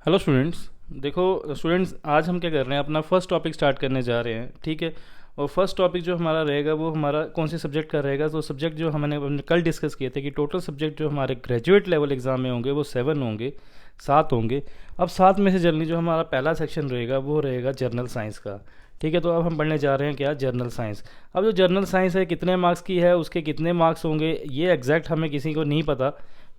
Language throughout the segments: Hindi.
Hello students. देखो स्टूडेंट्स, आज हम क्या कर रहे हैं, अपना फर्स्ट टॉपिक स्टार्ट करने जा रहे हैं। ठीक है। और फर्स्ट टॉपिक जो हमारा रहेगा वो हमारा कौन से सब्जेक्ट का रहेगा। तो सब्जेक्ट जो हमने कल डिस्कस किए थे कि टोटल सब्जेक्ट जो हमारे ग्रेजुएट लेवल एग्ज़ाम में होंगे वो 7 होंगे, 7 होंगे। अब 7 में से जनरली जो हमारा पहला सेक्शन रहेगा वो रहेगा जर्नल साइंस का। ठीक है। तो अब हम पढ़ने जा रहे हैं क्या, जर्नल साइंस। अब जो जर्नल साइंस है कितने मार्क्स की है, उसके कितने मार्क्स होंगे ये एग्जैक्ट हमें किसी को नहीं पता।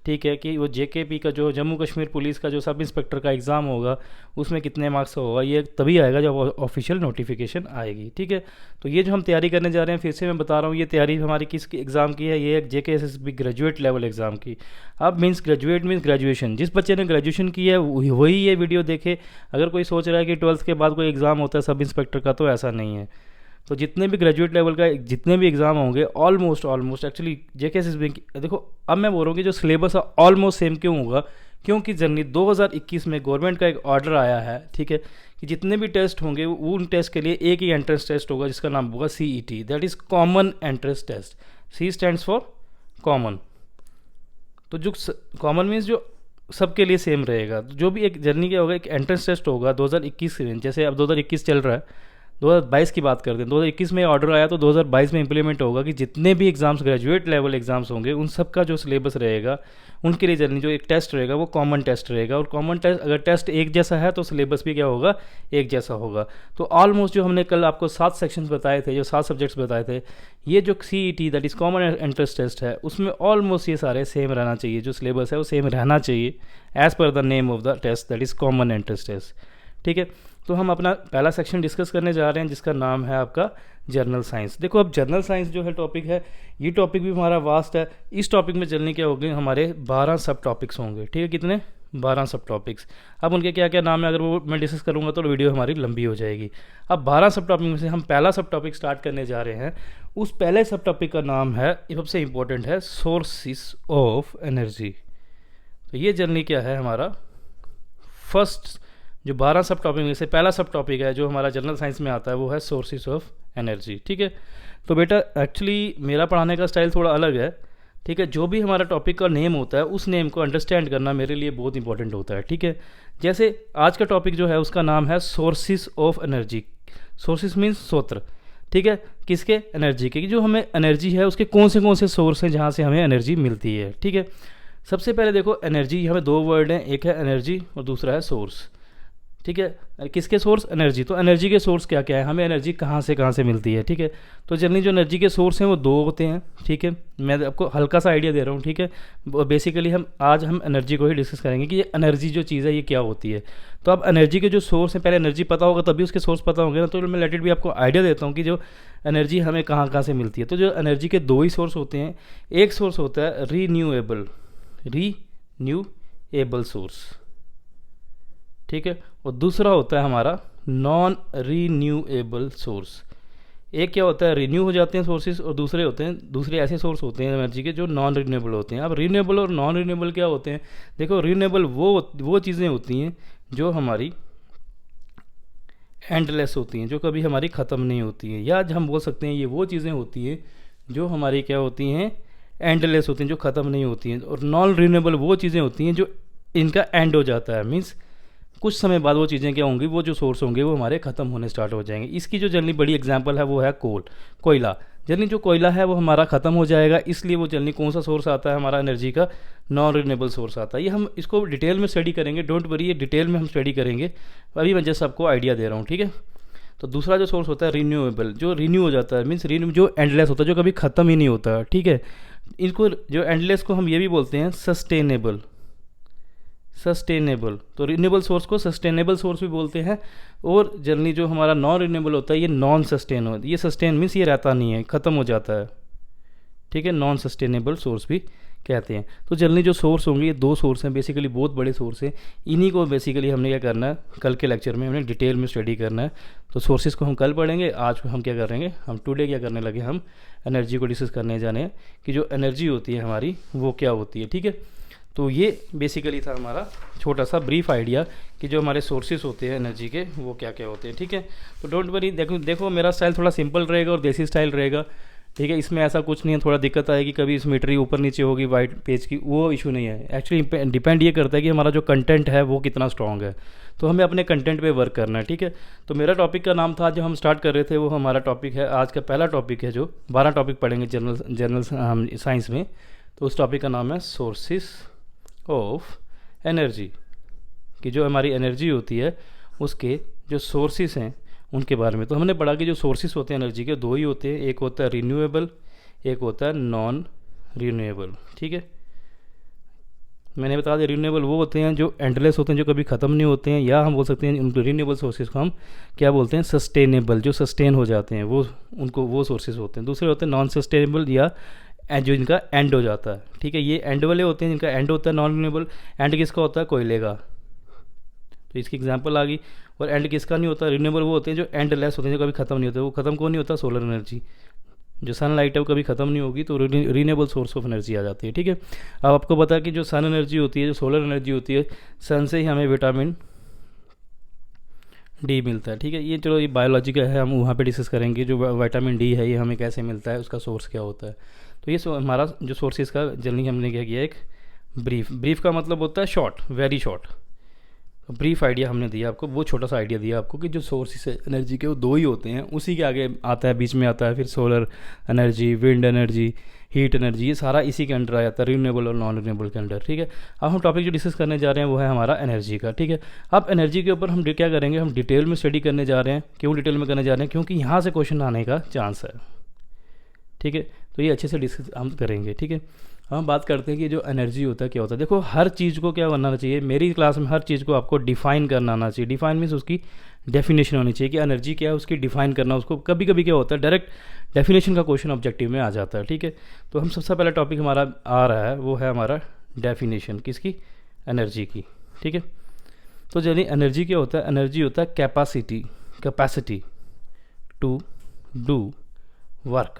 ठीक है कि वो जेकेपी का जो जम्मू कश्मीर पुलिस का जो सब इंस्पेक्टर का एग्ज़ाम होगा उसमें कितने मार्क्स का होगा ये तभी आएगा जब ऑफिशियल नोटिफिकेशन आएगी। ठीक है। तो ये जो हम तैयारी करने जा रहे हैं, फिर से मैं बता रहा हूँ, ये तैयारी हमारी किस एग्ज़ाम की है, ये है जेकेएसएसबी ग्रेजुएट लेवल एग्ज़ाम की। अब मीन्स ग्रेजुएट मीन्स ग्रेजुएशन, जिस बच्चे ने ग्रेजुएशन की है वही ये वीडियो देखे। अगर कोई सोच रहा है कि 12th के बाद कोई एग्ज़ाम होता है सब इंस्पेक्टर का, तो ऐसा नहीं है। तो जितने भी ग्रेजुएट लेवल का जितने भी एग्ज़ाम होंगे ऑलमोस्ट एक्चुअली जेकेएसएसबी देखो, अब मैं बोल रहा हूँ कि जो सिलेबस है ऑलमोस्ट सेम क्यों होगा, क्योंकि जनवरी 2021 में गवर्नमेंट का एक ऑर्डर आया है। ठीक है कि जितने भी टेस्ट होंगे वो उन टेस्ट के लिए एक ही एंट्रेंस टेस्ट होगा जिसका नाम होगा CET, that is common entrance test. C stands for common. तो जो कॉमन मीन्स जो सबके लिए सेम रहेगा। तो जो भी एक जर्नी क्या होगा, एक एंट्रेंस टेस्ट होगा 2021 में, जैसे अब 2021 चल रहा है, 2022 की बात करते हैं। 2021 में ऑर्डर आया तो 2022 में इंप्लीमेंट होगा कि जितने भी एग्जाम्स ग्रेजुएट लेवल एग्जाम्स होंगे उन सब का जो सिलेबस रहेगा उनके लिए जर्नी जो एक टेस्ट रहेगा वो कॉमन टेस्ट रहेगा। और कॉमन टेस्ट अगर टेस्ट एक जैसा है तो सिलेबस भी क्या होगा, एक जैसा होगा। तो ऑलमोस्ट जो हमने कल आपको 7 सेक्शंस बताए थे, जो 7 सब्जेक्ट्स बताए थे, ये जो CET that is common entrance test है उसमें ऑलमोस्ट ये सारे सेम रहना चाहिए। जो सिलेबस है वो सेम रहना चाहिए as per the name of the test that is common entrance test. ठीक है। तो हम अपना पहला सेक्शन डिस्कस करने जा रहे हैं जिसका नाम है आपका जर्नल साइंस। देखो अब जर्नल साइंस जो है टॉपिक है, ये टॉपिक भी हमारा वास्ट है। इस टॉपिक में चलने क्या होंगे, हमारे 12 सब टॉपिक्स होंगे। ठीक है, कितने, 12 सब टॉपिक्स। अब उनके क्या क्या नाम है अगर वो मैं डिस्कस करूँगा तो वीडियो हमारी लंबी हो जाएगी। अब 12 सब टॉपिक में से हम पहला सब टॉपिक स्टार्ट करने जा रहे हैं। उस पहले सब टॉपिक का नाम है, सबसे इंपॉर्टेंट है, सोर्सेस ऑफ एनर्जी। तो ये जर्नी क्या है, हमारा फर्स्ट जो 12 सब टॉपिक में से पहला सब टॉपिक है जो हमारा जनरल साइंस में आता है वो है सोर्सेज ऑफ एनर्जी। ठीक है। तो बेटा एक्चुअली मेरा पढ़ाने का स्टाइल थोड़ा अलग है। ठीक है। जो भी हमारा टॉपिक का नेम होता है उस नेम को अंडरस्टैंड करना मेरे लिए बहुत इंपॉर्टेंट होता है। ठीक है। जैसे आज का टॉपिक जो है उसका नाम है sources of energy. Sources means स्रोत। ठीक है। किसके, एनर्जी के। जो हमें एनर्जी है उसके कौन से सोर्स हैं जहाँ से हमें एनर्जी मिलती है। ठीक है। सबसे पहले देखो एनर्जी, हमें 2 वर्ड हैं, एक है एनर्जी और दूसरा है सोर्स। ठीक है। किसके सोर्स, एनर्जी। तो एनर्जी के सोर्स क्या क्या है, हमें एनर्जी कहाँ से मिलती है। ठीक है। तो जनरली जो एनर्जी के सोर्स हैं वो 2 होते हैं। ठीक है। मैं आपको हल्का सा आइडिया दे रहा हूँ। ठीक है। बेसिकली आज हम एनर्जी को ही डिस्कस करेंगे कि ये एनर्जी जो चीज़ है ये क्या होती है। तो अब एनर्जी के जो सोर्स हैं, पहले एनर्जी पता होगा तभी उसके सोर्स पता होंगे ना। तो मैं लेट इट भी आपको आइडिया देता हूँ कि जो एनर्जी हमें कहाँ से मिलती है। तो जो एनर्जी के 2 ही सोर्स होते हैं। एक सोर्स होता है रीन्यूएबल सोर्स। ठीक है। और दूसरा होता है हमारा नॉन रीन्यूएबल सोर्स। एक क्या होता है, रिन्यू हो जाते हैं सोर्सेज, और दूसरे ऐसे सोर्स होते हैं एनर्जी के जो नॉन रीन्यूएबल होते हैं। अब रीन्यूएबल और नॉन रीन्यूएबल क्या होते हैं, देखो रीन्यूएबल वो चीज़ें होती हैं जो हमारी एंडलेस होती हैं, जो कभी हमारी ख़त्म नहीं होती हैं, या हम बोल सकते हैं ये वो चीज़ें होती हैं जो हमारी क्या होती हैं, एंडलेस होती हैं, जो ख़त्म नहीं होती हैं। और नॉन रीन्यूएबल वो चीज़ें होती हैं जो इनका एंड हो जाता है, मीन्स कुछ समय बाद वो चीज़ें क्या होंगी, वो जो सोर्स होंगे वो हमारे ख़त्म होने स्टार्ट हो जाएंगे। इसकी जो जनरली बड़ी एग्जांपल है वो है कोयला। जनरली जो कोयला है वो हमारा ख़त्म हो जाएगा, इसलिए वो जनरली कौन सा सोर्स आता है हमारा एनर्जी का, नॉन रिन्यूएबल सोर्स आता है। ये हम इसको डिटेल में स्टडी करेंगे, डोंट वरी, ये डिटेल में हम स्टडी करेंगे। अभी मैं जस्ट आपको आइडिया दे रहा हूँ। ठीक है। तो दूसरा जो सोर्स होता है रीन्यूएबल, जो रिन्यू हो जाता है, मीन्स जो एंडलेस होता है, जो कभी ख़त्म ही नहीं होता। ठीक है। इनको जो एंडलेस को हम ये भी बोलते हैं सस्टेनेबल। तो रिन्यूएबल सोर्स को सस्टेनेबल सोर्स भी बोलते हैं। और जनरली जो हमारा नॉन रिन्यूएबल होता है ये नॉन सस्टेन होता है। ये सस्टेन मीन्स ये रहता नहीं है, ख़त्म हो जाता है। ठीक है। नॉन सस्टेनेबल सोर्स भी कहते हैं। तो जनरली जो सोर्स होंगे ये 2 सोर्स हैं, बेसिकली बहुत बड़े सोर्स हैं। इन्हीं को बेसिकली हमने क्या करना है, कल के लेक्चर में हमने डिटेल में स्टडी करना है। तो सोर्सेज को हम कल पढ़ेंगे, आज हम क्या करेंगे, हम टुडे क्या करने लगे, हम एनर्जी को डिस्कस करने जाने हैं कि जो एनर्जी होती है हमारी वो क्या होती है। ठीक है। तो ये बेसिकली था हमारा छोटा सा ब्रीफ आइडिया कि जो हमारे सोर्सेज होते हैं एनर्जी के वो क्या क्या होते हैं। ठीक है। तो डोंट वरी, देखो मेरा स्टाइल थोड़ा सिंपल रहेगा और देसी स्टाइल रहेगा। ठीक है, इसमें ऐसा कुछ नहीं है, थोड़ा दिक्कत आएगी कभी इस मीटर की ऊपर नीचे होगी वाइट पेज की, वो इशू नहीं है। एक्चुअली डिपेंड ये करता है कि हमारा जो कंटेंट है वो कितना स्ट्रॉन्ग है, तो हमें अपने कंटेंट पे वर्क करना है। ठीक है, तो मेरा टॉपिक का नाम था जो हम स्टार्ट कर रहे थे, वो हमारा टॉपिक है, आज का पहला टॉपिक है, जो 12 टॉपिक पढ़ेंगे जनरल साइंस में। तो उस टॉपिक का नाम है सोर्सेस ऑफ एनर्जी, कि जो हमारी एनर्जी होती है उसके जो सोर्सेस हैं उनके बारे में। तो हमने पढ़ा कि जो सोर्सेस होते हैं एनर्जी के, दो ही होते हैं, एक होता है रिन्यूएबल, एक होता है नॉन रिन्यूएबल। ठीक है, मैंने बता दिया रिन्यूएबल वो होते हैं जो एंडलेस होते हैं, जो कभी ख़त्म नहीं होते हैं, या हम बोल सकते हैं उन रिन्यूएबल सोर्सेज को हम क्या बोलते हैं, सस्टेनेबल, जो सस्टेन हो जाते हैं, वो उनको वो सोर्सेज होते हैं। दूसरे होते हैं नॉन सस्टेनेबल, या जो इनका एंड हो जाता है। ठीक है, ये एंड वाले होते हैं जिनका एंड होता है नॉन रिन्यूएबल। एंड किसका होता है, कोयले का, तो इसकी एग्जांपल आ गई। और एंड किसका नहीं होता, रिन्यूएबल वो होते हैं जो एंडलेस होते हैं, जो कभी ख़त्म नहीं होते। वो ख़त्म कौन नहीं होता, सोलर एनर्जी, जो सनलाइट है वो कभी ख़त्म नहीं होगी, तो रीनेबल सोर्स ऑफ एनर्जी आ जाती है। ठीक है, अब आपको पता है कि जो सन एनर्जी होती है, जो सोलर एनर्जी होती है, सन से ही हमें विटामिन डी मिलता है। ठीक है, ये चलो ये बायोलॉजी का है, हम वहाँ पे डिस्कस करेंगे जो विटामिन डी है ये हमें कैसे मिलता है, उसका सोर्स क्या होता है। तो ये हमारा जो सोर्सेज का जर्नी हमने क्या किया, एक ब्रीफ का मतलब होता है short, very short, brief idea हमने दिया आपको, वो छोटा सा आइडिया दिया आपको कि जो सोर्सेस है एनर्जी के वो दो ही होते हैं, उसी के आगे आता है, बीच में आता है फिर solar energy, wind energy, heat energy, ये सारा इसी के अंडर आ जाता है, रिन्यूएबल और नॉन रिन्यूएबल के अंडर। ठीक है, अब हम टॉपिक जो डिस्कस करने जा रहे हैं वो है हमारा एनर्जी का। ठीक है, अब एनर्जी के ऊपर हम क्या करेंगे, हम डिटेल में स्टडी करने जा रहे हैं। क्यों डिटेल में करने जा रहे हैं, क्योंकि यहाँ से क्वेश्चन आने का चांस है। ठीक है, तो ये अच्छे से डिस्कस हम करेंगे। ठीक है, हम बात करते हैं कि जो एनर्जी होता है क्या होता है। देखो हर चीज़ को क्या बनना चाहिए, मेरी क्लास में हर चीज़ को आपको डिफाइन करना आना चाहिए। डिफाइन मीन्स उसकी डेफिनेशन होनी चाहिए कि एनर्जी क्या है, उसकी डिफाइन करना। उसको कभी कभी क्या होता है, डायरेक्ट डेफिनेशन का क्वेश्चन ऑब्जेक्टिव में आ जाता है। ठीक है, तो हम सबसे पहला टॉपिक हमारा आ रहा है, वो है हमारा डेफिनेशन किसकी, एनर्जी की। ठीक है, तो चलिए एनर्जी क्या होता है, एनर्जी होता है कैपेसिटी टू डू वर्क,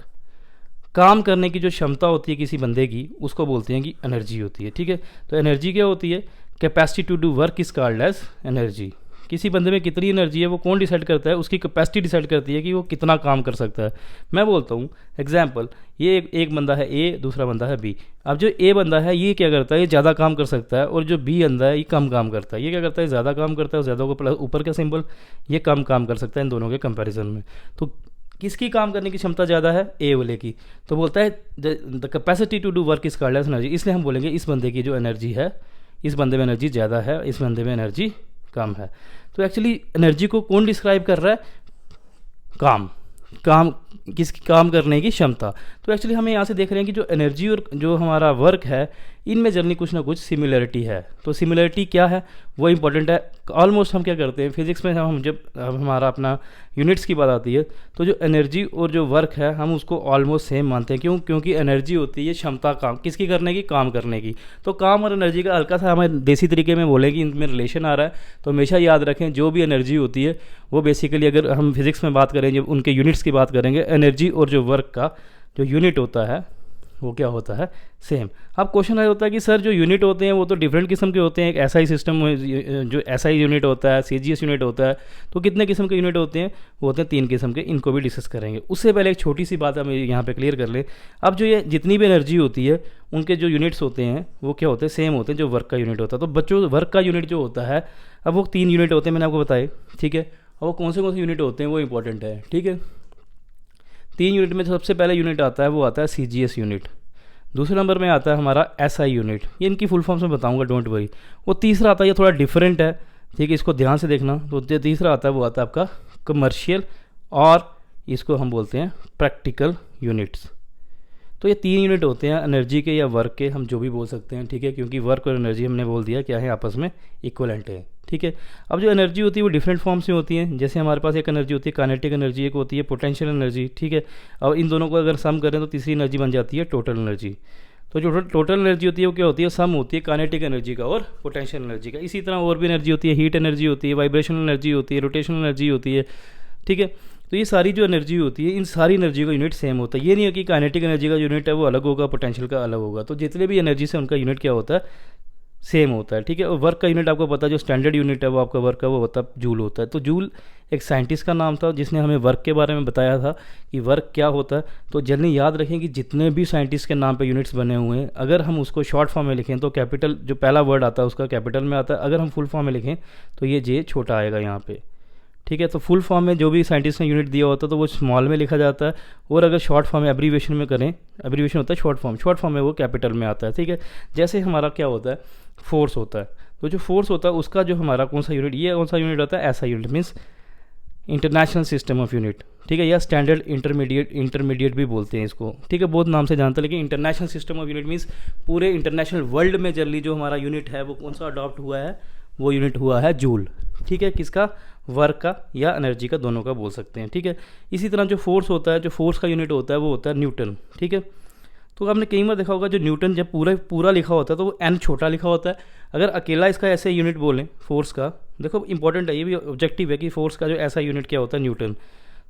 काम करने की जो क्षमता होती है किसी बंदे की, उसको बोलते हैं कि एनर्जी होती है। ठीक है, तो एनर्जी क्या होती है, capacity to do work is called as energy. किसी बंदे में कितनी एनर्जी है वो कौन डिसाइड करता है, उसकी कैपेसिटी डिसाइड करती है कि वो कितना काम कर सकता है। मैं बोलता हूँ एग्जाम्पल, ये एक बंदा है ए, दूसरा बंदा है बी। अब जो ए बंदा है ये क्या करता है, ये ज़्यादा काम कर सकता है, और जो बी बंदा है ये कम काम करता है। ये क्या करता है, ज़्यादा काम करता है, ज़्यादा को प्लस ऊपर का सिंबल, ये कम काम कर सकता है इन दोनों के कंपैरिजन में। तो किसकी काम करने की क्षमता ज़्यादा है, ए वाले की। तो बोलता है the capacity to do work is called as energy. इसलिए हम बोलेंगे इस बंदे की जो एनर्जी है, इस बंदे में एनर्जी ज़्यादा है, इस बंदे में एनर्जी कम है। तो एक्चुअली एनर्जी को कौन डिस्क्राइब कर रहा है, काम किसकी काम करने की क्षमता। तो एक्चुअली हमें यहाँ से देख रहे हैं कि जो एनर्जी और जो हमारा वर्क है, इनमें जनरली कुछ ना कुछ सिमिलरिटी है। तो सिमिलरिटी क्या है वो इंपॉर्टेंट है। ऑलमोस्ट हम क्या करते हैं फिजिक्स में, हम जब हमारा अपना यूनिट्स की बात आती है, तो जो एनर्जी और जो वर्क है हम उसको ऑलमोस्ट सेम मानते हैं। क्यों, क्योंकि एनर्जी होती है क्षमता, काम किसकी करने की, काम करने की। तो काम और एनर्जी का हल्का सा हमें देसी तरीके में बोलें कि इनमें रिलेशन आ रहा है। तो हमेशा याद रखें जो भी एनर्जी होती है वो बेसिकली, अगर हम फिजिक्स में बात करें, जब उनके यूनिट्स की बात करेंगे, एनर्जी और जो वर्क का जो यूनिट होता है वो क्या होता है, सेम। अब क्वेश्चन ये होता है कि सर जो यूनिट होते हैं वो तो डिफरेंट किस्म के होते हैं। एक एसआई सिस्टम, जो एसआई यूनिट होता है, सीजीएस यूनिट होता है, तो कितने किस्म के यूनिट होते हैं, वो होते हैं 3 किस्म के। इनको भी डिस्कस करेंगे। उससे पहले एक छोटी सी बात हम यहाँ पे क्लियर कर लें। अब जो ये जितनी भी एनर्जी होती है उनके जो यूनिट्स होते हैं वो क्या होते हैं, सेम होते हैं जो वर्क का यूनिट होता है। तो बच्चों वर्क का यूनिट जो होता है, अब वो 3 यूनिट होते हैं मैंने आपको बताए। ठीक है, और वो कौन से यूनिट होते हैं वो इंपॉर्टेंट है। ठीक है, 3 यूनिट में सबसे पहले यूनिट आता है वो आता है सीजीएस यूनिट। दूसरे नंबर में आता है हमारा एसआई यूनिट, ये इनकी फुल फॉर्म्स में बताऊंगा, डोंट वरी। वो तीसरा आता है, ये थोड़ा डिफरेंट है। ठीक है, इसको ध्यान से देखना। तो जो तीसरा आता है वो आता है आपका कमर्शियल, और इसको हम बोलते हैं प्रैक्टिकल यूनिट्स। तो ये 3 यूनिट होते हैं एनर्जी के या वर्क के, हम जो भी बोल सकते हैं। ठीक है, क्योंकि वर्क और एनर्जी हमने बोल दिया क्या है, आपस में इक्वलेंट है। ठीक है, अब जो एनर्जी होती है वो डिफरेंट फॉर्म्स में होती है। जैसे हमारे पास एक एनर्जी होती है काइनेटिक एनर्जी, एक होती है पोटेंशियल एनर्जी। ठीक है, और इन दोनों को अगर सम करें तो तीसरी एनर्जी बन जाती है टोटल एनर्जी। तो जो टोटल एनर्जी होती है वो क्या होती है, सम होती है काइनेटिक एनर्जी का और पोटेंशियल एनर्जी का। इसी तरह और भी एनर्जी होती है, हीट एनर्जी होती है, वाइब्रेशनल एनर्जी होती है, रोटेशनल एनर्जी होती है। ठीक है, तो ये सारी जो एनर्जी होती है, इन सारी एनर्जी का यूनिट सेम होता है। ये नहीं है कि काइनेटिक एनर्जी का यूनिट है वो अलग होगा, पोटेंशियल का अलग होगा। तो जितने भी एनर्जी से उनका यूनिट क्या होता है, सेम होता है, ठीक है। और वर्क का यूनिट आपको पता है, जो स्टैंडर्ड यूनिट है वो आपका वर्क का वो होता है जूल होता है। तो जूल एक साइंटिस्ट का नाम था जिसने हमें वर्क के बारे में बताया था कि वर्क क्या होता है। तो जल्दी याद रखें कि जितने भी साइंटिस्ट के नाम पे यूनिट्स बने हुए हैं, अगर हम उसको शॉर्ट फॉर्म में लिखें तो कैपिटल जो पहला वर्ड आता है उसका कैपिटल में आता है, अगर हम फुल फॉर्म में लिखें तो ये जे छोटा आएगा यहाँ पे, ठीक है। तो फुल फॉर्म में जो भी साइंटिस्ट ने यूनिट दिया होता है तो वो स्मॉल में लिखा जाता है, और अगर शॉर्ट फॉर्म में एब्रीवेशन में करें, एब्रीवेशन होता है शॉर्ट फॉर्म में वो कैपिटल में आता है, ठीक है। जैसे हमारा क्या होता है, फोर्स होता है। तो जो फोर्स होता है उसका जो हमारा कौन सा यूनिट, ये कौन सा यूनिट होता है, ऐसा unit means international system of unit, ठीक है, या स्टैंडर्ड इंटरमीडिएट भी बोलते हैं इसको, ठीक है। बहुत नाम से जानते हैं, लेकिन international system of unit means पूरे इंटरनेशनल वर्ल्ड में जनरली जो हमारा यूनिट है वो कौन सा अडॉप्ट हुआ है, वो यूनिट हुआ है जूल, ठीक है। किसका, वर्क का या एनर्जी का, दोनों का बोल सकते हैं, ठीक है। इसी तरह जो फोर्स होता है, जो फोर्स का यूनिट होता है वो होता है न्यूटन, ठीक है। तो आपने कई बार देखा होगा जो न्यूटन जब पूरा लिखा होता है तो वो एन छोटा लिखा होता है। अगर अकेला इसका ऐसे यूनिट बोलें फोर्स का, देखो इंपॉर्टेंट है, ये भी ऑब्जेक्टिव है कि फोर्स का जो ऐसा यूनिट क्या होता है न्यूटन,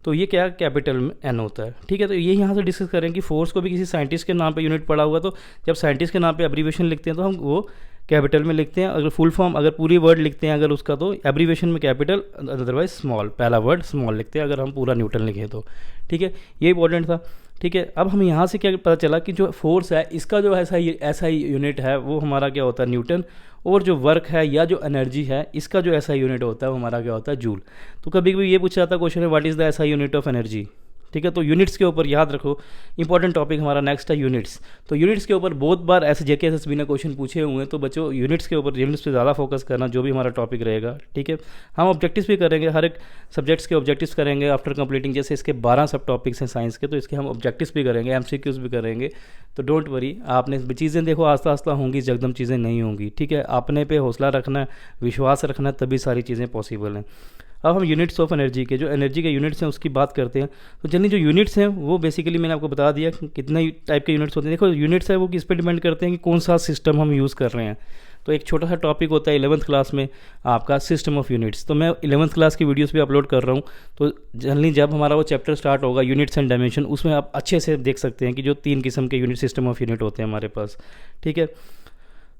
तो ये क्या कैपिटल में एन होता है, ठीक है। तो ये यहाँ से डिस्कस करें कि फोर्स को भी किसी साइंटिस्ट के नाम पे यूनिट पड़ा हुआ, तो जब साइंटिस्ट के नाम पे एब्रीवेशन लिखते हैं तो हम वो कैपिटल में लिखते हैं, अगर फुल फॉर्म अगर पूरी वर्ड लिखते हैं अगर उसका तो एब्रीवेशन में कैपिटल, अदरवाइज स्मॉल, पहला वर्ड स्मॉल लिखते हैं अगर हम पूरा न्यूटन लिखें तो, ठीक है। ये इंपॉर्टेंट था, ठीक है। अब हम यहाँ से क्या पता चला कि जो फोर्स है इसका जो ऐसा ही यूनिट है वो हमारा क्या होता है न्यूटन, और जो वर्क है या जो एनर्जी है इसका जो ऐसा यूनिट होता है वो हमारा क्या होता है जूल। तो कभी कभी ये पूछा जाता है क्वेश्चन है व्हाट इज़ द ऐसा यूनिट ऑफ एनर्जी, ठीक है। तो यूनिट्स के ऊपर याद रखो, इंपॉर्टेंट टॉपिक हमारा नेक्स्ट है यूनिट्स। तो यूनिट्स के ऊपर बहुत बार ऐसे जेके एसएसबी ने क्वेश्चन पूछे हुए हैं, तो बच्चों यूनिट्स के ऊपर, यूनिट्स पे ज़्यादा फोकस करना, जो भी हमारा टॉपिक रहेगा, ठीक है। हम ऑब्जेक्टिव्स भी करेंगे, हर एक सब्जेक्ट्स के ऑब्जेक्टिव्स करेंगे आफ्टर कंप्लीटिंग, जैसे इसके 12 सब टॉपिक्स हैं साइंस के, तो इसके हम ऑब्जेक्टिव्स भी करेंगे, एमसीक्यूज भी करेंगे। तो डोंट वरी, आपने चीज़ें देखो आस्ता आस्ता होंगी, जगदम चीज़ें नहीं होंगी, ठीक है। अपने पे हौसला रखना, विश्वास रखना, तभी सारी चीज़ें पॉसिबल हैं। अब हम यूनिट्स ऑफ एनर्जी के, जो एनर्जी के यूनिट्स हैं उसकी बात करते हैं। तो जनरली जो यूनिट्स हैं वो बेसिकली मैंने आपको बता दिया कितने टाइप के यूनिट्स होते हैं। देखो यूनिट्स है वो किस पे डिपेंड करते हैं कि कौन सा सिस्टम हम यूज़ कर रहे हैं। तो एक छोटा सा टॉपिक होता है 11th क्लास में आपका सिस्टम ऑफ यूनिट्स, तो मैं 11th क्लास की वीडियोस भी अपलोड कर रहा हूँ। तो जनरली जब हमारा वो चैप्टर स्टार्ट होगा यूनिट्स एंड डायमेंशन, उसमें आप अच्छे से देख सकते हैं कि जो 3 किस्म के यूनिट, सिस्टम ऑफ यूनिट होते हैं हमारे पास, ठीक है।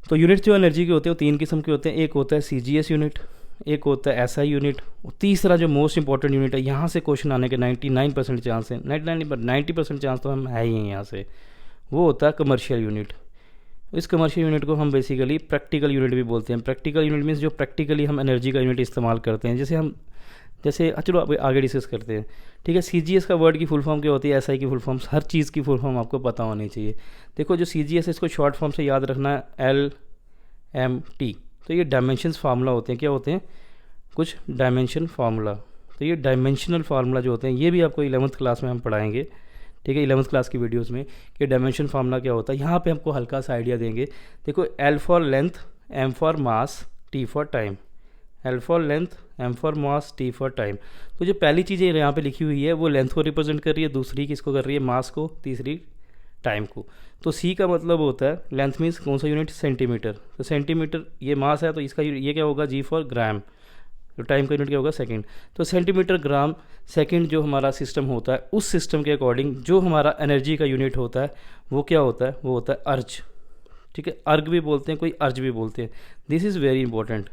तो यूनिट्स जो एनर्जी के होते हैं वो 3 किस्म के होते हैं। एक होता है CGS यूनिट, एक होता है SI यूनिट, और तीसरा जो मोस्ट इंपॉर्टेंट यूनिट है, यहाँ से क्वेश्चन आने के 99% चांस है, 90% चांस तो हम है ही हैं यहाँ से, वो होता है कमर्शियल यूनिट। इस कमर्शियल यूनिट को हम बेसिकली प्रैक्टिकल यूनिट भी बोलते हैं। प्रैक्टिकल यूनिट मीन्स जो प्रैक्टिकली हम एनर्जी का यूनिट इस्तेमाल करते हैं, जैसे चलो अब आगे डिस्कस करते हैं, ठीक है। CGS का वर्ड की फुल फॉर्म क्या होती है, SI की फुल फॉर्म, हर चीज़ की फुल फॉर्म आपको पता होनी चाहिए। देखो जो CGS है इसको शॉर्ट फॉर्म से याद रखना है LMT। तो ये डायमेंशंस फार्मूला होते हैं, क्या होते हैं, कुछ डायमेंशन फार्मूला। तो ये डायमेंशनल फार्मूला जो होते हैं ये भी आपको 11th क्लास में हम पढ़ाएंगे, ठीक है, 11th क्लास की वीडियोस में, कि डायमेंशन फार्मूला क्या होता है। यहाँ पे हमको हल्का सा आइडिया देंगे। देखो L for length, M for mass, T for time. L for length, M for mass, T for time. तो जो पहली चीज़ यहाँ पे लिखी हुई है वो लेंथ को रिप्रेजेंट कर रही है, दूसरी किसको कर रही है, मास को, तीसरी टाइम को। तो C का मतलब होता है लेंथ मीन्स कौन सा यूनिट, सेंटीमीटर। तो सेंटीमीटर ये मास है, तो इसका ये क्या होगा, G फॉर ग्राम। तो टाइम का यूनिट क्या होगा, सेकंड। तो सेंटीमीटर ग्राम सेकंड जो हमारा सिस्टम होता है, उस सिस्टम के अकॉर्डिंग जो हमारा एनर्जी का यूनिट होता है वो क्या होता है, वो होता है अर्ज, ठीक है। अर्ग भी बोलते हैं, कोई अर्ज भी बोलते हैं। दिस इज़ वेरी इंपॉर्टेंट,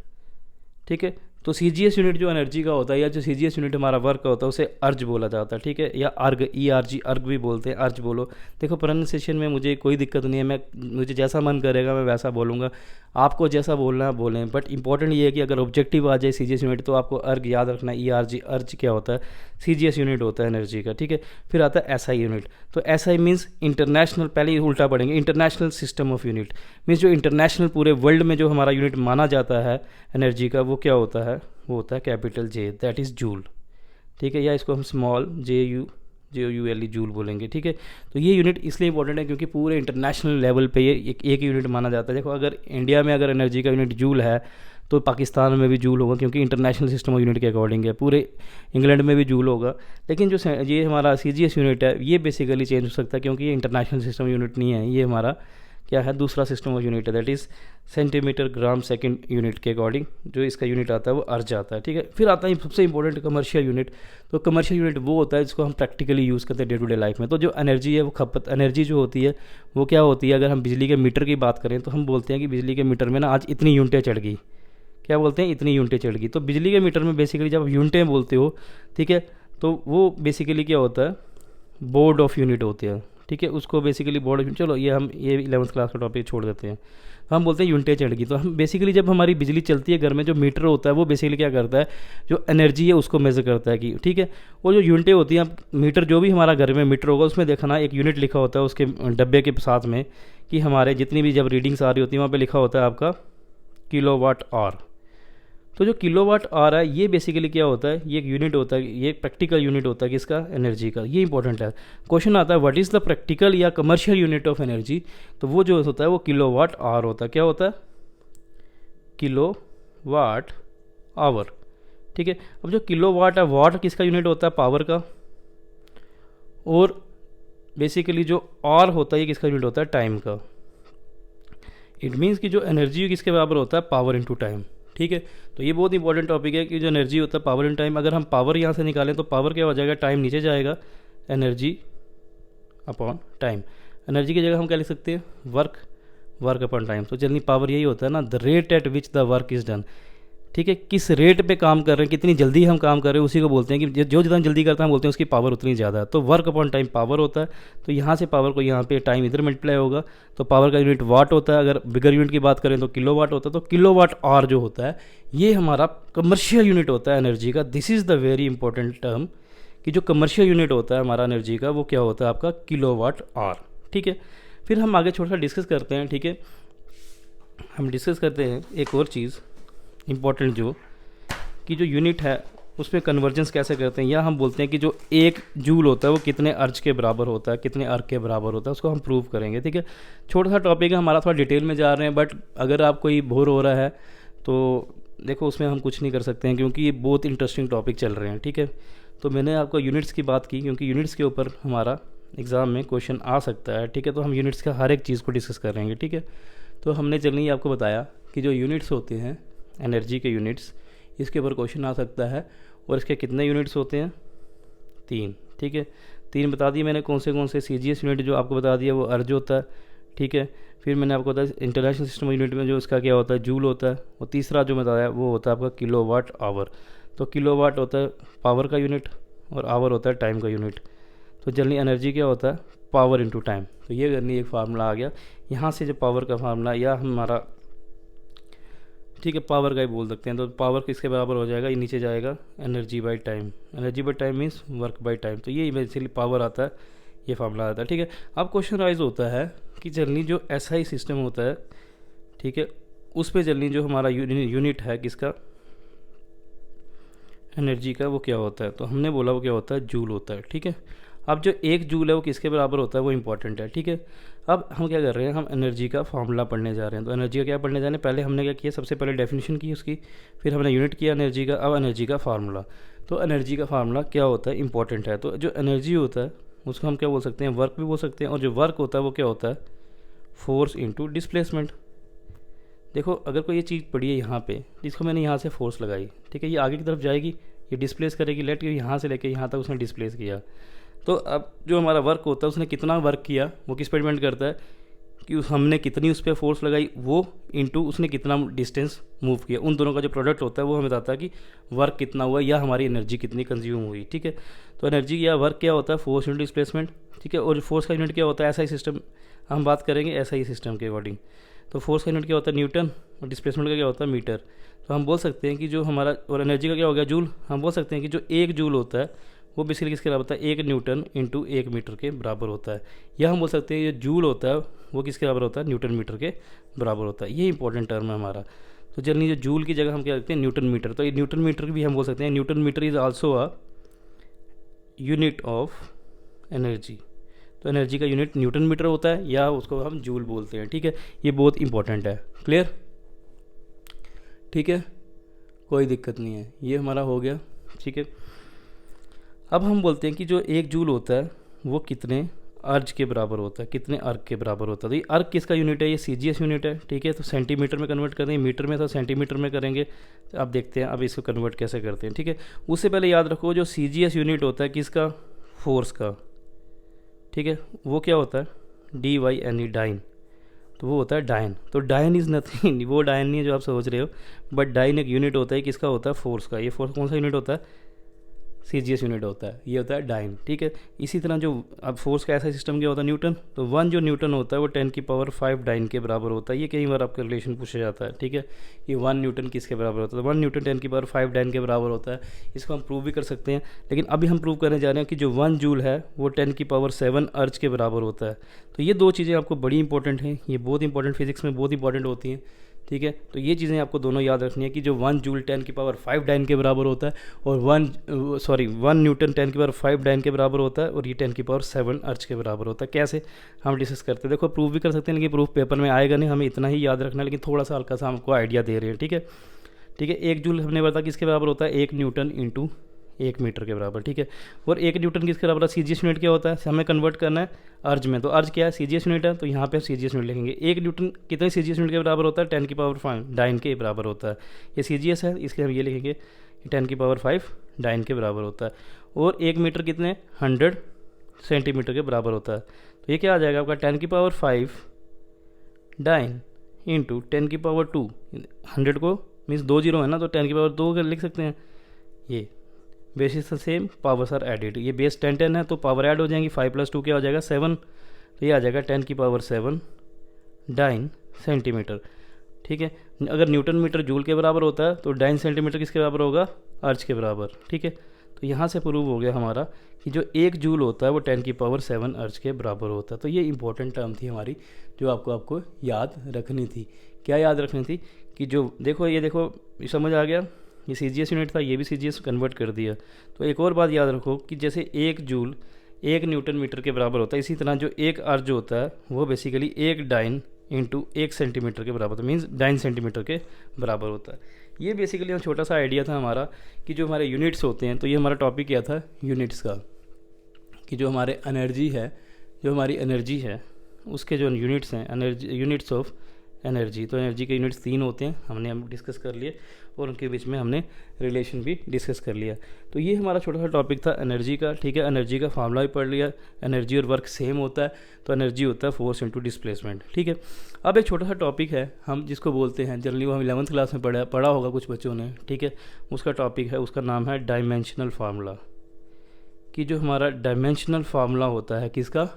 ठीक है। तो CGS यूनिट जो एनर्जी का होता है, या जो CGS यूनिट हमारा वर्क का होता है, उसे अर्ज बोला जाता है, ठीक है, या अर्ग, ERG, अर्ग भी बोलते हैं, अर्ज बोलो। देखो प्रोनाउंसिएशन में मुझे कोई दिक्कत नहीं है, मुझे जैसा मन करेगा मैं वैसा बोलूँगा, आपको जैसा बोलना है बोलें। बट इंपॉर्टेंट ये है कि अगर ऑब्जेक्टिव आ जाए CGS यूनिट तो आपको अर्ग याद रखना है, ERG, अर्ज क्या होता है, CGS यूनिट होता है एनर्जी का, ठीक है। फिर आता है SI यूनिट। तो SI मीन्स इंटरनेशनल, पहले उल्टा पढ़ेंगे, international system of unit means जो इंटरनेशनल पूरे वर्ल्ड में जो हमारा यूनिट माना जाता है एनर्जी का, वो क्या होता है, वो होता है capital J, that is joule, ठीक है। या इसको हम स्मॉल JULE जूल बोलेंगे, ठीक है। तो ये यूनिट इसलिए इंपॉर्टेंट है क्योंकि पूरे इंटरनेशनल लेवल पे ये एक यूनिट माना जाता है। देखो अगर इंडिया में अगर एनर्जी का यूनिट जूल है तो पाकिस्तान में भी जूल होगा, क्योंकि इंटरनेशनल सिस्टम ऑफ यूनिट के अकॉर्डिंग है। पूरे इंग्लैंड में भी जूल होगा। लेकिन जो ये हमारा CGS यूनिट है ये बेसिकली चेंज हो सकता है, क्योंकि ये इंटरनेशनल सिस्टम यूनिट नहीं है, ये हमारा क्या है, दूसरा सिस्टम ऑफ यूनिट है, that is centimetre gram second unit के अकॉर्डिंग जो इसका यूनिट आता है वो अर्ज आता है, ठीक है। फिर आता है सबसे इंपॉर्टेंट कमर्शियल यूनिट। तो कमर्शियल यूनिट वो होता है जिसको हम प्रैक्टिकली यूज़ करते हैं डे टू डे लाइफ में। तो जो एनर्जी है वो खपत एनर्जी जो होती है वो क्या होती है, अगर हम बिजली के मीटर की बात करें तो हम बोलते हैं कि बिजली के मीटर में ना आज इतनी यूनिटें चढ़ गई, क्या बोलते हैं, इतनी यूनिटें चढ़ गई। तो बिजली के मीटर में बेसिकली जब आप यूनिटें बोलते हो, ठीक है, तो वो बेसिकली क्या होता है, बोर्ड ऑफ यूनिट होते हैं, ठीक है। उसको बेसिकली बोर्ड ऑफ, चलो ये 11th क्लास का टॉपिक छोड़ देते हैं। हम बोलते हैं यूनिटें चढ़ गई। तो हम बेसिकली जब हमारी बिजली चलती है घर में, जो मीटर होता है वो बेसिकली क्या करता है, जो एनर्जी है उसको मेज़र करता है कि, ठीक है। वो जो यूनिटें होती हैं, मीटर जो भी हमारा घर में मीटर होगा उसमें देखना एक यूनिट लिखा होता है उसके डब्बे के साथ में, कि हमारे जितनी भी जब रीडिंग्स आ रही होती है वहाँ पर लिखा होता है आपका किलोवाट आवर। तो जो किलोवाट आवर है ये बेसिकली क्या होता है, ये एक यूनिट होता है, ये प्रैक्टिकल यूनिट होता है किसका, एनर्जी का। ये इंपॉर्टेंट है। क्वेश्चन आता है व्हाट इज़ द प्रैक्टिकल या कमर्शियल यूनिट ऑफ एनर्जी, तो वो जो होता है वो किलोवाट आवर होता है। क्या होता है, किलोवाट आवर, ठीक है। अब जो किलोवाट है, वाट किसका यूनिट होता है, पावर का, और बेसिकली जो आवर होता है ये किसका यूनिट होता है, टाइम का। इट मीन्स कि जो एनर्जी किसके बराबर होता है, पावर इनटू टाइम, ठीक है। तो ये बहुत इंपॉर्टेंट टॉपिक है कि जो एनर्जी होता है पावर इन टाइम, अगर हम पावर यहाँ से निकालें तो पावर क्या हो जाएगा, टाइम नीचे जाएगा, एनर्जी अपॉन टाइम। एनर्जी की जगह हम क्या लिख सकते हैं, वर्क अपॉन टाइम। तो जल्दी पावर यही होता है ना, the rate at which the work is done, ठीक है। किस रेट पे काम कर रहे हैं, कितनी जल्दी हम काम कर रहे हैं, उसी को बोलते हैं कि जो जितना जल्दी करता है हम बोलते हैं उसकी पावर उतनी ज़्यादा है। तो वर्क अपॉन टाइम पावर होता है। तो यहाँ से पावर को यहाँ पे टाइम इधर मल्टीप्लाई होगा, तो पावर का यूनिट वाट होता है। अगर बिगर यूनिट की बात करें तो किलो वाट होता है। तो किलो वाट आवर जो होता है ये हमारा कमर्शियल यूनिट होता है एनर्जी का। This is the very important term कि जो कमर्शियल यूनिट होता है हमारा एनर्जी का वो क्या होता है, आपका किलो वाट आवर, ठीक है। फिर हम आगे थोड़ा सा डिस्कस करते हैं, ठीक है। हम डिस्कस करते हैं एक और चीज़ इंपॉर्टेंट, जो कि जो यूनिट है उसमें कन्वर्जेंस कैसे करते हैं, या हम बोलते हैं कि जो एक जूल होता है वो कितने अर्ज के बराबर होता है, कितने अर्ग के बराबर होता है, उसको हम प्रूव करेंगे, ठीक है। छोटा सा टॉपिक है हमारा, थोड़ा डिटेल में जा रहे हैं, बट अगर आप कोई बोर हो रहा है तो देखो उसमें हम कुछ नहीं कर सकते हैं, क्योंकि ये बहुत इंटरेस्टिंग टॉपिक चल रहे हैं, ठीक है। तो मैंने आपको यूनिट्स की बात की क्योंकि यूनिट्स के ऊपर हमारा एग्ज़ाम में क्वेश्चन आ सकता है, ठीक है। तो हम यूनिट्स का हर एक चीज़ को डिस्कस करेंगे, ठीक है। तो हमने चलिए आपको बताया कि जो यूनिट्स होते हैं एनर्जी के यूनिट्स, इसके ऊपर क्वेश्चन आ सकता है। और इसके कितने यूनिट्स होते हैं, 3, ठीक है। 3 बता दिए मैंने, कौन से CGS यूनिट जो आपको बता दिया वो अर्ज होता है, ठीक है। फिर मैंने आपको बताया इंटरनेशनल सिस्टम यूनिट में जो इसका क्या होता है, जूल होता है। और तीसरा जो बताया वो होता है आपका किलोवाट आवर। तो किलोवाट होता है पावर का यूनिट और आवर होता है टाइम का यूनिट। तो जनरली एनर्जी क्या होता है, पावर इनटू टाइम। तो ये जनरली एक फार्मूला आ गया यहाँ से, जो पावर का फार्मूला या हमारा, ठीक है, पावर का ही बोल सकते हैं। तो पावर किसके बराबर हो जाएगा, ये नीचे जाएगा energy by time. Energy by time means work by time. तो ये बेसिकली पावर आता है, ये फार्मूला आता है, ठीक है। अब क्वेश्चन राइज होता है कि जनरली जो SI सिस्टम होता है, ठीक है, उस पर जनरली जो हमारा यूनिट है किसका, एनर्जी का, वो क्या होता है। तो हमने बोला वो क्या होता है, जूल होता है, ठीक है। अब जो 1 जूल है वो किसके बराबर होता है, वो इंपॉर्टेंट है, ठीक है। अब हम क्या कर रहे हैं, हम एनर्जी का फार्मूला पढ़ने जा रहे हैं। तो एनर्जी का क्या पढ़ने जा रहे हैं, पहले हमने क्या किया, सबसे पहले डेफिनेशन की उसकी, फिर हमने यूनिट किया एनर्जी का, अब एनर्जी का फार्मूला। तो एनर्जी का फार्मूला क्या होता है, इंपॉर्टेंट है। तो जो एनर्जी होता है उसको हम क्या बोल सकते हैं, वर्क भी बोल सकते हैं। और जो वर्क होता है वो क्या होता है, फोर्स इंटू डिस्प्लेसमेंट। देखो अगर कोई ये चीज़ पड़ी है यहाँ पे, जिसको मैंने यहाँ से फोर्स लगाई, ठीक है, ये आगे की तरफ जाएगी, ये डिस्प्लेस करेगी, लेट यहाँ से लेके यहाँ तक उसने डिस्प्लेस किया। तो अब जो हमारा वर्क होता है उसने कितना वर्क किया वो किस पर डिपेंड करता है, कि हमने कितनी उस पर फोर्स लगाई वो इंटू उसने कितना डिस्टेंस मूव किया। उन दोनों का जो प्रोडक्ट होता है वो हमें बताता है कि वर्क कितना हुआ या हमारी एनर्जी कितनी कंज्यूम हुई, ठीक है। तो एनर्जी या वर्क क्या होता है, फोर्स इंटू डिस्प्लेसमेंट, ठीक है। और फोर्स का यूनिट क्या होता है, SI सिस्टम, हम बात करेंगे SI सिस्टम के अकॉर्डिंग। तो फोर्स का यूनिट क्या होता है, न्यूटन, और डिस्प्लेसमेंट का क्या होता है, मीटर। तो हम बोल सकते हैं कि जो हमारा, और एनर्जी का क्या हो गया, जूल। हम बोल सकते हैं कि जो 1 जूल होता है वो बेसिकली किसके बराबर होता है, 1 न्यूटन इंटू 1 मीटर के बराबर होता है। या हम बोल सकते हैं ये जूल होता है वो किसके बराबर होता है, न्यूटन मीटर के बराबर होता है। ये इंपॉर्टेंट टर्म है हमारा। तो जनरली जो जूल की जगह हम क्या रखते हैं, न्यूटन मीटर। तो ये न्यूटन मीटर भी हम बोल सकते हैं, newton metre is also a unit of energy. तो एनर्जी का यूनिट न्यूटन मीटर होता है या उसको हम जूल बोलते हैं, ठीक है। ये बहुत इंपॉर्टेंट है, क्लियर, ठीक है, कोई दिक्कत नहीं है, ये हमारा हो गया, ठीक है। अब हम बोलते हैं कि जो 1 जूल होता है वो कितने अर्ज के बराबर होता है, कितने अर्ग के बराबर होता है। तो ये अर्ग किसका यूनिट है, ये CGS यूनिट है, ठीक है। तो सेंटीमीटर में कन्वर्ट कर देंगे, मीटर में था सेंटीमीटर में करेंगे। तो अब देखते हैं अब इसको कन्वर्ट कैसे करते हैं, ठीक है। उससे पहले याद रखो जो CGS यूनिट होता है किसका, फोर्स का, ठीक है, वो क्या होता है DYNE, डाइन। तो वो होता है डायन। तो डायन इज़ नथिंग, वो डायन नहीं है जो आप सोच रहे हो, बट डायन एक यूनिट होता है किसका, होता है फोर्स का। ये फोर्स कौन सा यूनिट होता है, CGS यूनिट होता है, ये होता है डाइन, ठीक है। इसी तरह जो अब फोर्स का ऐसा सिस्टम क्या होता है, न्यूटन। तो 1 जो न्यूटन होता है वो 10⁵ डाइन के बराबर होता है। ये कई बार आपका रिलेशन पूछा जाता है, ठीक है, कि 1 न्यूटन किसके बराबर होता है। तो 1 न्यूटन 10⁵ डाइन के बराबर होता है। इसको हम प्रूव भी कर सकते हैं, लेकिन अभी हम प्रूव करने जा रहे हैं कि जो 1 जूल है वो 10⁷ अर्ज के बराबर होता है। तो ये दो चीज़ें आपको बड़ी इंपॉर्टेंट हैं, ये बहुत इंपॉर्टेंट, फिजिक्स में बहुत इंपॉर्टेंट होती हैं, ठीक है। तो ये चीज़ें आपको दोनों याद रखनी है कि जो 1 जूल 10⁵ डाइन के बराबर होता है, और 1 न्यूटन 10⁵ डाइन के बराबर होता है, और ये 10⁷ अर्ज के बराबर होता है। कैसे हम डिस्कस करते हैं, देखो प्रूफ भी कर सकते हैं, लेकिन प्रूफ पेपर में आएगा नहीं, हमें इतना ही याद रखना है, लेकिन थोड़ा सा हल्का सा हमको आइडिया दे रहे हैं, ठीक है। ठीक है, 1 जूल हमने बताया किसके बराबर होता है, 1 न्यूटन इंटू 1 मीटर के बराबर, ठीक है। और 1 न्यूटन किसके बराबर है, CGS यूनिट क्या होता है, हमें कन्वर्ट करना है अर्ज में। तो अर्ज क्या है, CGS यूनिट है, तो यहाँ पे CGS यूनिट लिखेंगे। 1 न्यूटन कितने CGS यूनिट के बराबर होता है, 10⁵ डाइन के बराबर होता है। ये CGS है, इसलिए हम ये लिखेंगे 10⁵ डाइन के बराबर होता है। और 1 मीटर कितने, 100 सेंटीमीटर के बराबर होता है। तो ये क्या आ जाएगा आपका 10⁵ डाइन इंटू 10⁵2। 100 को मीन्स 2 जीरो है ना, तो 10⁵2 कर लिख सकते हैं। ये basis same, powers are added, ये बेस 10 है तो पावर ऐड हो जाएंगी, 5 + 2 क्या हो जाएगा 7। तो ये आ जाएगा 10⁵7 डाइन सेंटीमीटर, ठीक है। अगर न्यूटन मीटर जूल के बराबर होता है तो डाइन सेंटीमीटर किसके बराबर होगा, अर्ज के बराबर, ठीक है। तो यहाँ से प्रूव हो गया हमारा कि जो 1 जूल होता है वो 10⁵7 अर्ज के बराबर होता है। तो ये इंपॉर्टेंट टर्म थी हमारी जो आपको याद रखनी थी। क्या याद रखनी थी कि जो देखो ये देखो समझ आ गया, ये CGS यूनिट था, ये भी CGS कन्वर्ट कर दिया। तो एक और बात याद रखो कि जैसे 1 जूल 1 न्यूटन मीटर के बराबर होता है, इसी तरह जो 1 अर्ज होता है वो बेसिकली 1 डाइन इंटू 1 सेंटीमीटर के बराबर होता है, मीन्स डाइन सेंटीमीटर के बराबर होता है। ये बेसिकली छोटा सा आइडिया था हमारा कि जो हमारे यूनिट्स होते हैं। तो ये हमारा टॉपिक क्या था, यूनिट्स का, कि जो हमारे एनर्जी है, जो हमारी एनर्जी है उसके जो यूनिट्स हैं, एनर्जी यूनिट्स ऑफ एनर्जी। तो एनर्जी के यूनिट्स 3 होते हैं, हम डिस्कस कर लिए, और उनके बीच में हमने रिलेशन भी डिस्कस कर लिया। तो ये हमारा छोटा सा टॉपिक था एनर्जी का, ठीक है। एनर्जी का फार्मूला भी पढ़ लिया, एनर्जी और वर्क सेम होता है, तो एनर्जी होता है फोर्स इंटू डिस्प्लेसमेंट, ठीक है। अब एक छोटा सा टॉपिक है हम जिसको बोलते हैं, जनरली वो हम 11th क्लास में पढ़ा होगा कुछ बच्चों ने, ठीक है। उसका टॉपिक है, उसका नाम है डायमेंशनल फार्मूला। कि जो हमारा डायमेंशनल फार्मूला होता है किसका,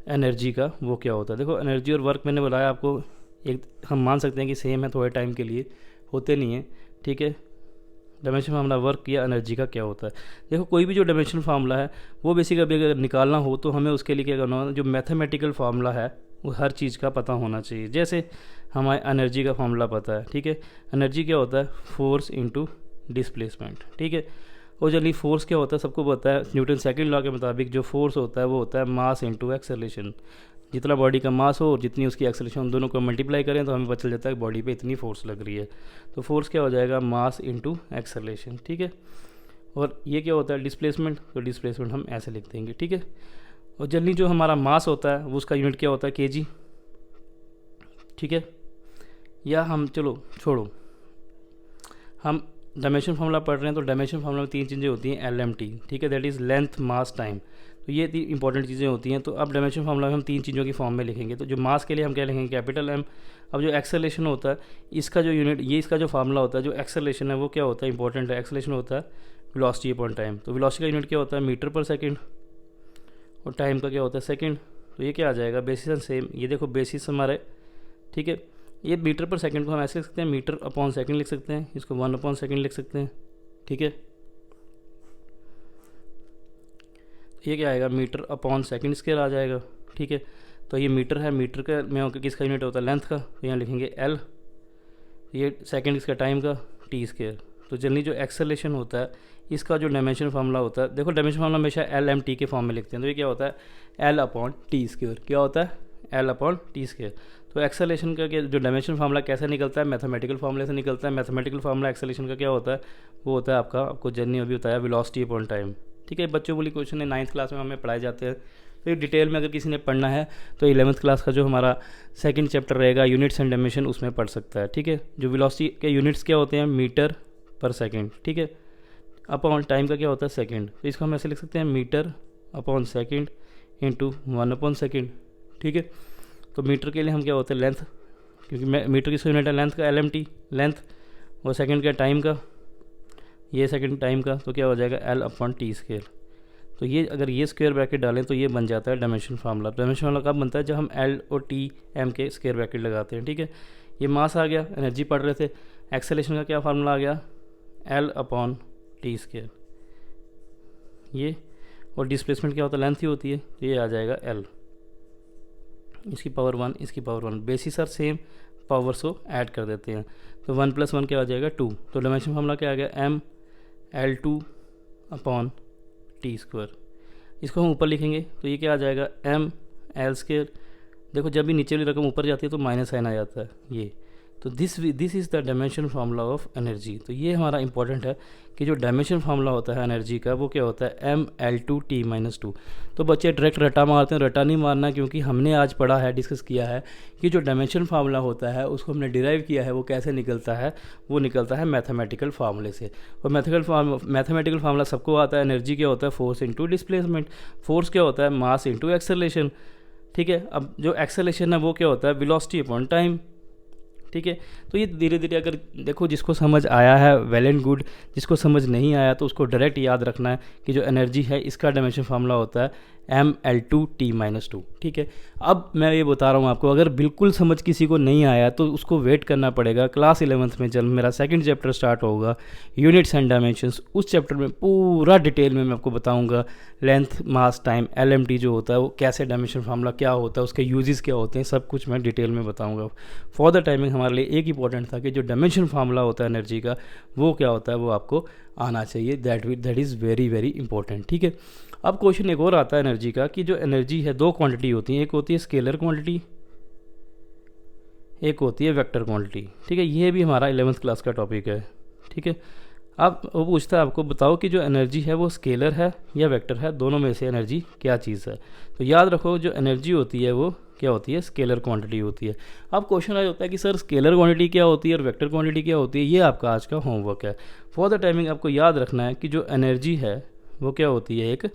एनर्जी का, वो क्या होता है। देखो एनर्जी और वर्क मैंने बताया आपको, एक हम मान सकते हैं कि सेम है थोड़े टाइम के लिए, होते नहीं है, ठीक है। डायमेंशन फार्मूला वर्क या एनर्जी का क्या होता है। देखो कोई भी जो डायमेंशन फार्मूला है वो बेसिकली अगर निकालना हो तो हमें उसके लिए क्या करना होगा, जो मैथमेटिकल फार्मूला है वो हर चीज़ का पता होना चाहिए। जैसे हमारे एनर्जी का फार्मूला पता है, ठीक है। एनर्जी क्या होता है, फोर्स इंटू डिस्प्लेसमेंट, ठीक है। और जल्दी फोर्स क्या होता है सबको पता है, न्यूटन सेकंड लॉ के मुताबिक जो फोर्स होता है वो होता है मास इंटू एक्सेलरेशन। जितना बॉडी का मास हो और जितनी उसकी एक्सेलरेशन, उन दोनों को मल्टीप्लाई करें तो हमें पता चल जाता है कि बॉडी पे इतनी फोर्स लग रही है। तो फोर्स क्या हो जाएगा, मास इंटू एक्सेलरेशन, ठीक है। और ये क्या होता है, डिस्प्लेसमेंट। तो डिस्प्लेसमेंट हम ऐसे लिख देंगे, ठीक है। और जल्दी जो हमारा मास होता है वो उसका यूनिट क्या होता है, kg, ठीक है। या हम चलो छोड़ो, हम डायमेंशन फार्मूला पढ़ रहे हैं, तो डायमेंशन फार्मूला में 3 चीज़ें होती हैं, LMT, ठीक है, that is length mass time. तो ये 3 इंपॉर्टेंट चीज़ें होती हैं। तो अब डायमेंशन फार्मूला में हम 3 चीज़ों की फॉर्म में लिखेंगे। तो जो मास के लिए हम क्या लिखेंगे, कैपिटल M। अब जो एक्सेलरेशन होता है इसका जो यूनिट, ये इसका जो फार्मूला होता है, जो एक्सेलरेशन है वो क्या होता है, इंपॉर्टेंट है। एक्सेलरेशन होता है वेलोसिटी अपॉन टाइम। तो वेलोसिटी का यूनिट क्या होता है, मीटर पर सेकेंड, और टाइम का क्या होता है, सेकेंड। तो ये क्या आ जाएगा, बेसिस एंड सेम। ये देखो बेसिस हमारे, ठीक है। ये मीटर पर सेकंड को हम ऐसे लिख सकते हैं, मीटर अपॉन सेकंड लिख सकते हैं, इसको 1 अपॉन सेकंड लिख सकते हैं, ठीक है। ये क्या आएगा, मीटर अपॉन सेकंड स्क्वायर आ जाएगा, ठीक है। तो ये मीटर है, मीटर का में किसका यूनिट होता है, लेंथ का, तो यहाँ लिखेंगे L। ये सेकंड इसका टाइम का, T स्क्वायर। तो जल्दी जो एक्सेलरेशन होता है इसका जो डायमेंशन फार्मूला होता है, देखो डायमेंशन फार्मूला हमेशा LMT के फॉर्म में लिखते हैं। तो ये क्या होता है, L अपॉन T स्क्वायर। क्या होता है, L अपॉन T स्क्वायर। तो एक्सेलरेशन का जो डायमेंशन फार्मूला कैसे निकलता है, मैथमेटिकल फार्मूले से निकलता है। मैथमेटिकल फार्मूला एक्सेलरेशन का क्या होता है, वो होता है आपको जर्नी अभी बताया, वेलोसिटी अपॉन टाइम, ठीक है। बच्चों बोली क्वेश्चन है 9th क्लास में हमें पढ़ाए जाते हैं, तो ये डिटेल में अगर किसी ने पढ़ना है तो 11th क्लास का जो हमारा सेकंड चैप्टर रहेगा यूनिट्स एंड डायमेंशन, उसमें पढ़ सकता है। ठीक है, जो वेलोसिटी के यूनिट्स क्या होते हैं, मीटर पर सेकेंड। ठीक है, अपॉन टाइम का क्या होता है, सेकेंड। तो इसको हम ऐसे लिख सकते हैं मीटर अपॉन सेकेंड इंटू 1/सेकेंड। ठीक है, तो मीटर के लिए हम क्या होता है, लेंथ, क्योंकि मीटर की यूनिट है लेंथ का, LMT लेंथ, और सेकंड का टाइम का, ये सेकंड टाइम का, तो क्या हो जाएगा L/T²। तो ये अगर ये स्क्वायर ब्रैकेट डालें तो ये बन जाता है डायमेंशन फार्मूला। डायमेंशन फार्मूला कब बनता है, जब हम L और T M के स्क्वायर ब्रैकेट लगाते हैं। ठीक है, ये मास आ गया, एनर्जी पढ़ रहे थे। एक्सेलेरेशन का क्या फार्मूला आ गया, L/T²। ये और डिस्प्लेसमेंट क्या होता है, लेंथ ही होती है, तो ये आ जाएगा L, इसकी पावर 1, इसकी power 1, basis are same, powers को ऐड कर देते हैं, तो 1 + 1 क्या आ जाएगा 2। तो डायमेंशन फार्मूला क्या आ गया, ML2/T²। इसको हम ऊपर लिखेंगे तो ये क्या आ जाएगा, ML²। देखो जब भी नीचे वाली रकम ऊपर जाती है तो माइनस साइन आ जाता है ये। तो this is the dimension formula of energy. तो ये हमारा इंपॉर्टेंट है कि जो डायमेंशन फार्मूला होता है एनर्जी का वो क्या होता है, ML2T-2। तो बच्चे डायरेक्ट रटा मारते हैं, रटा नहीं मारना, क्योंकि हमने आज पढ़ा है, डिस्कस किया है कि जो डायमेंशन फार्मूला होता है उसको हमने डिराइव किया है, वो कैसे निकलता है, वो निकलता है मैथमेटिकल फार्मूले से। और मैथमेटिकल फार्मूला सबको आता है। एनर्जी क्या होता है, फोर्स इंटू डिस्प्लेसमेंट। फोर्स क्या होता है, मास इंटू एक्सेलरेशन। ठीक है, अब जो एक्सेलरेशन है वो क्या होता है, वेलोसिटी अपॉन टाइम। ठीक है, तो ये धीरे धीरे अगर देखो, जिसको समझ आया है वेल एंड गुड, जिसको समझ नहीं आया तो उसको डायरेक्ट याद रखना है कि जो एनर्जी है इसका डायमेंशन फार्मूला होता है ML2T-2। ठीक है, अब मैं ये बता रहा हूँ आपको, अगर बिल्कुल समझ किसी को नहीं आया तो उसको वेट करना पड़ेगा क्लास 11th में, जब मेरा सेकंड चैप्टर स्टार्ट होगा यूनिट्स एंड डायमेंशंस। उस चैप्टर में पूरा डिटेल में मैं आपको बताऊँगा लेंथ, मास, टाइम, LMT जो होता है वो कैसे, डायमेंशन फार्मूला क्या होता है, उसके यूजेस क्या होते हैं, सब कुछ मैं डिटेल में बताऊँगा। फॉर द टाइमिंग हमारे लिए एक इंपॉर्टेंट था कि जो डायमेंशन फार्मूला होता है एनर्जी का वो क्या होता है, वो आपको आना चाहिए। That is very very important. ठीक है, अब क्वेश्चन एक और आता है एनर्जी का कि जो एनर्जी है दो क्वांटिटी होती हैं, एक होती है स्केलर क्वांटिटी, एक होती है वेक्टर क्वांटिटी। ठीक है, ये भी हमारा 11th क्लास का टॉपिक है। ठीक है, अब वो पूछता है आपको बताओ कि जो एनर्जी है वो स्केलर है या वेक्टर है, दोनों में से एनर्जी क्या चीज़ है। तो याद रखो जो एनर्जी होती है वो क्या होती है, स्केलर क्वांटिटी होती है। अब क्वेश्चन आ होता है कि सर स्केलर क्वांटिटी क्या होती है और वेक्टर क्वांटिटी क्या होती है। ये आपका आज का होमवर्क है। फॉर द टाइमिंग आपको याद रखना है कि जो एनर्जी है वो क्या होती है, एक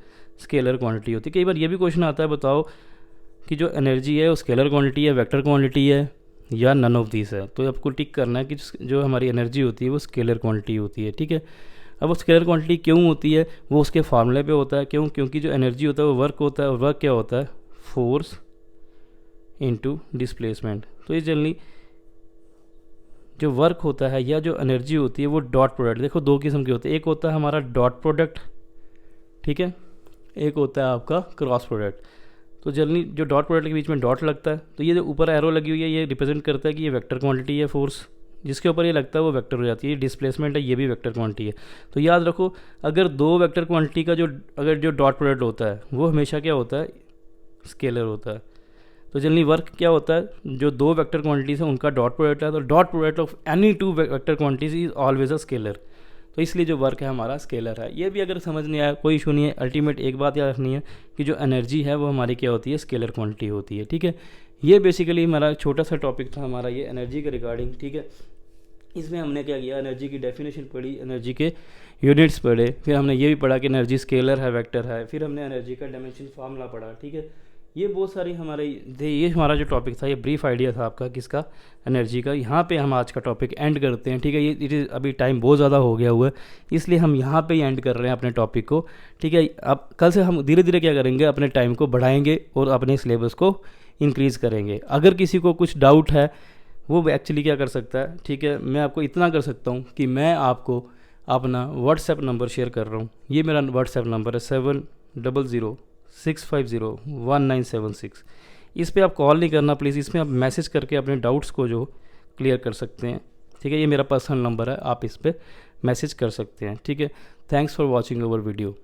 स्केलर क्वांटिटी होती है। कई बार ये भी क्वेश्चन आता है बताओ कि जो एनर्जी है वो स्केलर क्वांटिटी है, वेक्टर क्वांटिटी है, या नन ऑफ दिस है। तो आपको टिक करना है कि जो हमारी एनर्जी होती है वो स्केलर क्वांटिटी होती है। ठीक है, अब वो स्केलर क्वांटिटी क्यों होती है, वो उसके फार्मूले पे होता है। क्यों, क्योंकि जो एनर्जी होता है वो वर्क होता है, और वर्क क्या होता है, फोर्स इनटू डिस्प्लेसमेंट। तो ये जनरली जो वर्क होता है या जो एनर्जी होती है वो डॉट प्रोडक्ट, देखो दो किस्म के होते हैं, एक होता है हमारा डॉट प्रोडक्ट, ठीक है, एक होता है आपका क्रॉस प्रोडक्ट। तो जनरली जो डॉट प्रोडक्ट के बीच में डॉट लगता है, तो ये जो ऊपर एरो लगी हुई है ये रिप्रेजेंट करता है कि ये वेक्टर क्वांटिटी है, फोर्स जिसके ऊपर ये लगता है वो वेक्टर हो जाती है। डिस्प्लेसमेंट है, ये भी वेक्टर क्वांटिटी है। तो याद रखो अगर दो वेक्टर क्वांटिटी का अगर जो डॉट प्रोडक्ट होता है वो हमेशा क्या होता है, स्केलर होता है। तो जनरली वर्क क्या होता है, जो दो वेक्टर क्वांटिटीज है उनका डॉट प्रोडक्ट है, तो dot product of any two vector quantities is always a scalar. तो इसलिए जो वर्क है हमारा स्केलर है। ये भी अगर समझ नहीं आया कोई इशू नहीं है, अल्टीमेट एक बात याद रखनी है कि जो एनर्जी है वो हमारी क्या होती है, स्केलर क्वांटिटी होती है। ठीक है, ये बेसिकली हमारा छोटा सा टॉपिक था हमारा ये एनर्जी के रिगार्डिंग। ठीक है, इसमें हमने क्या किया, एनर्जी की डेफिनेशन पढ़ी, एनर्जी के यूनिट्स पढ़े, फिर हमने ये भी पढ़ा कि एनर्जी स्केलर है, वेक्टर है, फिर हमने एनर्जी का डायमेंशन फार्मूला पढ़ा। ठीक है, ये बहुत सारी ये हमारा जो टॉपिक था, ये ब्रीफ आइडिया था आपका किसका, एनर्जी का। यहाँ पे हम आज का टॉपिक एंड करते हैं। ठीक है, ये अभी टाइम बहुत ज़्यादा हो गया हुआ है, इसलिए हम यहाँ पे ही एंड कर रहे हैं अपने टॉपिक को। ठीक है, अब कल से हम धीरे धीरे क्या करेंगे, अपने टाइम को बढ़ाएंगे और अपने सिलेबस को इंक्रीज़ करेंगे। अगर किसी को कुछ डाउट है वो एक्चुअली क्या कर सकता है, ठीक है, मैं आपको इतना कर सकता हूँ कि मैं आपको अपना व्हाट्सएप नंबर शेयर कर रहा हूँ। ये मेरा व्हाट्सएप नंबर है 7006501976। इस पे आप कॉल नहीं करना प्लीज़, इसमें आप मैसेज करके अपने डाउट्स को जो क्लियर कर सकते हैं। ठीक है, ये मेरा पर्सनल नंबर है, आप इस पर मैसेज कर सकते हैं। ठीक है, thanks for watching our video.